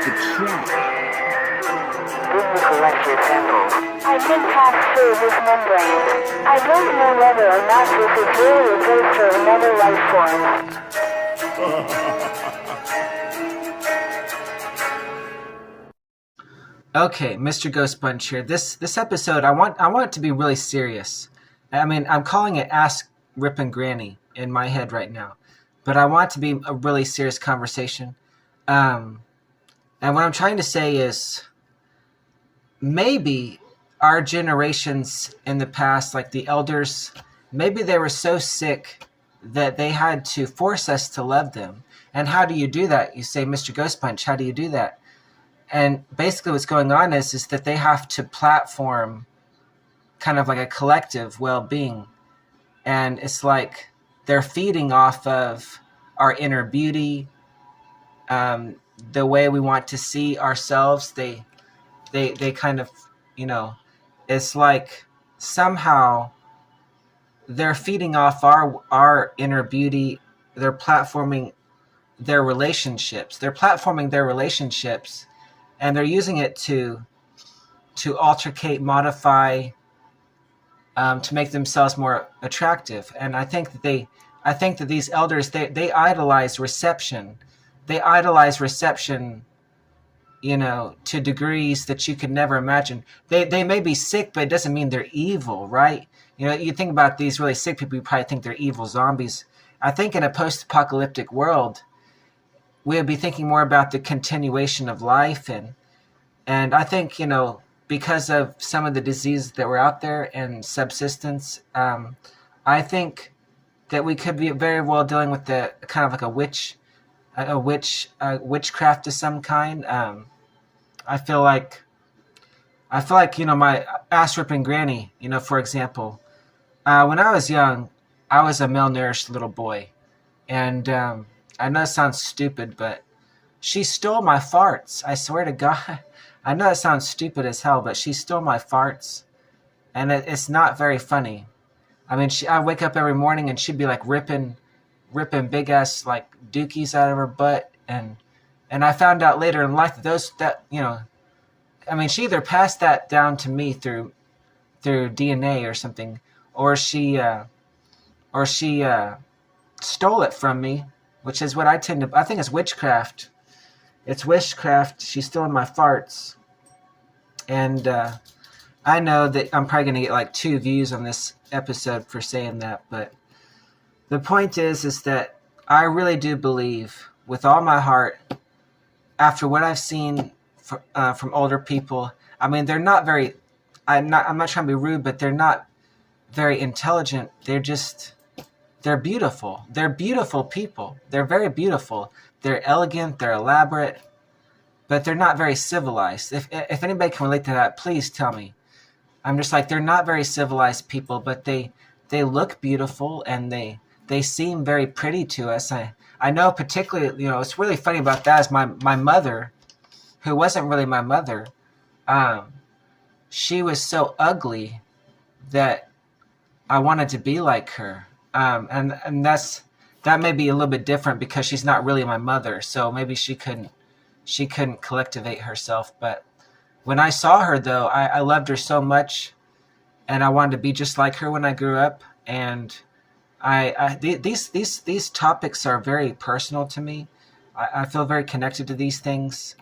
the track. Didn't collect your samples. I did pass through this membrane. I don't know whether or not this is really a place for another life form. Okay, Mr. Ghost Bunch here. This episode, I want it to be really serious. I mean, I'm calling it Ask Rip and Granny in my head right now, but I want it to be a really serious conversation. And what I'm trying to say is, maybe our generations in the past, like the elders, maybe they were so sick that they had to force us to love them. And how do you do that? You say, Mr. Ghost Punch, how do you do that? And basically what's going on is that they have to platform kind of like a collective well-being. And it's like they're feeding off of our inner beauty, the way we want to see ourselves. They kind of, it's like somehow they're feeding off our inner beauty. They're platforming their relationships. And they're using it to altercate, modify, to make themselves more attractive. And I think that these elders, they idolize reception. They idolize reception, to degrees that you could never imagine. They may be sick, but it doesn't mean they're evil, right? You think about these really sick people, you probably think they're evil zombies. I think in a post-apocalyptic world, we would be thinking more about the continuation of life. And I think, because of some of the diseases that were out there and subsistence, I think that we could be very well dealing with the kind of like a witchcraft of some kind. I feel like, my ass ripping granny, for example, when I was young, I was a malnourished little boy. And I know it sounds stupid, but she stole my farts. I swear to God. I know it sounds stupid as hell, but she stole my farts. And it's not very funny. I mean, I wake up every morning and she'd be like ripping big ass like dookies out of her butt. And I found out later in life that she either passed that down to me through DNA or something, or she stole it from me, which is what I think it's witchcraft. It's witchcraft. She's stealing my farts. And I know that I'm probably going to get like 2 views on this episode for saying that. But the point is that I really do believe with all my heart, after what I've seen from older people, I mean, they're not very, I'm not trying to be rude, but they're not very intelligent. They're beautiful. They're beautiful people. They're very beautiful. They're elegant, they're elaborate, but they're not very civilized. If anybody can relate to that, please tell me. I'm just like, they're not very civilized people, but they look beautiful and they seem very pretty to us. I know particularly, it's really funny about that is my mother, who wasn't really my mother, she was so ugly that I wanted to be like her. And that may be a little bit different because she's not really my mother, so maybe she couldn't collectivate herself. But when I saw her, though, I loved her so much, and I wanted to be just like her when I grew up. And these topics are very personal to me. I feel very connected to these things,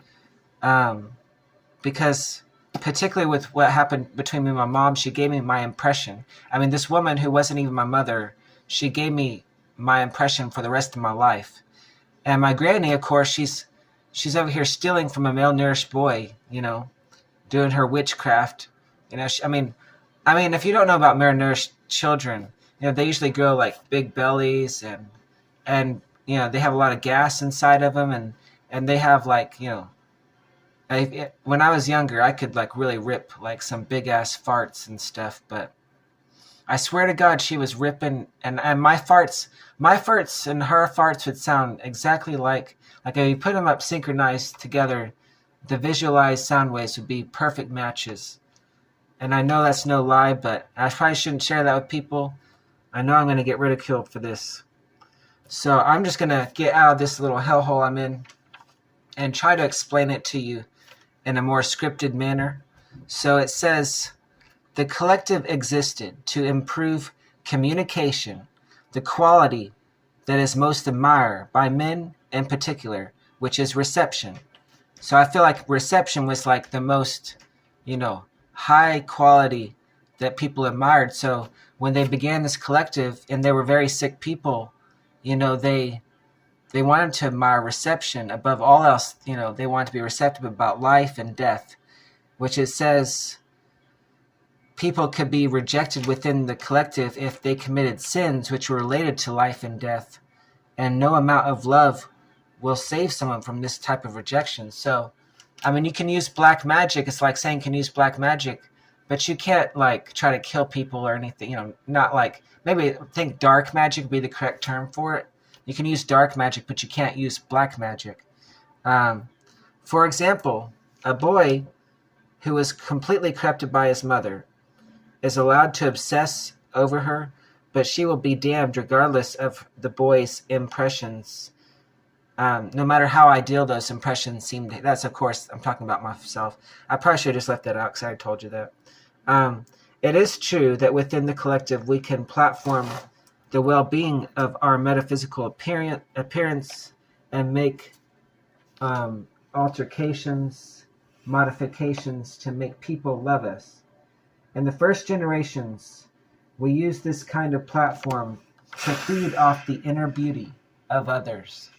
because particularly with what happened between me and my mom, she gave me my impression. I mean, this woman who wasn't even my mother, she gave me my impression for the rest of my life. And my granny, of course, she's over here stealing from a malnourished boy, doing her witchcraft. I mean, if you don't know about malnourished children, they usually grow like big bellies and they have a lot of gas inside of them, and they have like, when I was younger, I could like really rip like some big ass farts and stuff, but I swear to God, she was ripping, and my farts and her farts would sound exactly like if you put them up synchronized together, the visualized sound waves would be perfect matches. And I know that's no lie, but I probably shouldn't share that with people. I know I'm going to get ridiculed for this. So I'm just going to get out of this little hellhole I'm in and try to explain it to you in a more scripted manner. So it says, the collective existed to improve communication, the quality that is most admired by men in particular, which is reception. So I feel like reception was like the most, high quality that people admired. So when they began this collective and they were very sick people, they wanted to admire reception above all else. They wanted to be receptive about life and death, which it says people could be rejected within the collective if they committed sins which were related to life and death. And no amount of love will save someone from this type of rejection. So, you can use black magic. It's like saying can use black magic, but you can't like try to kill people or anything. Not like, maybe think dark magic would be the correct term for it. You can use dark magic, but you can't use black magic. For example, a boy who is completely corrupted by his mother is allowed to obsess over her, but she will be damned regardless of the boy's impressions. No matter how ideal those impressions seem. That's, of course, I'm talking about myself. I probably should have just left that out because I told you that. It is true that within the collective we can platform the well-being of our metaphysical appearance and make altercations, modifications to make people love us. In the first generations, we used this kind of platform to feed off the inner beauty of others.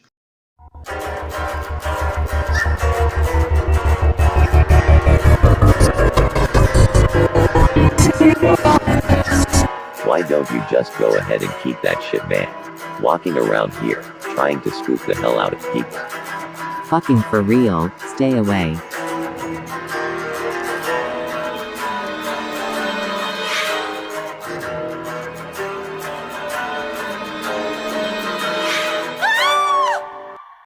Why don't you just go ahead and keep that shit, man? Walking around here, trying to spook the hell out of people. Fucking for real, stay away.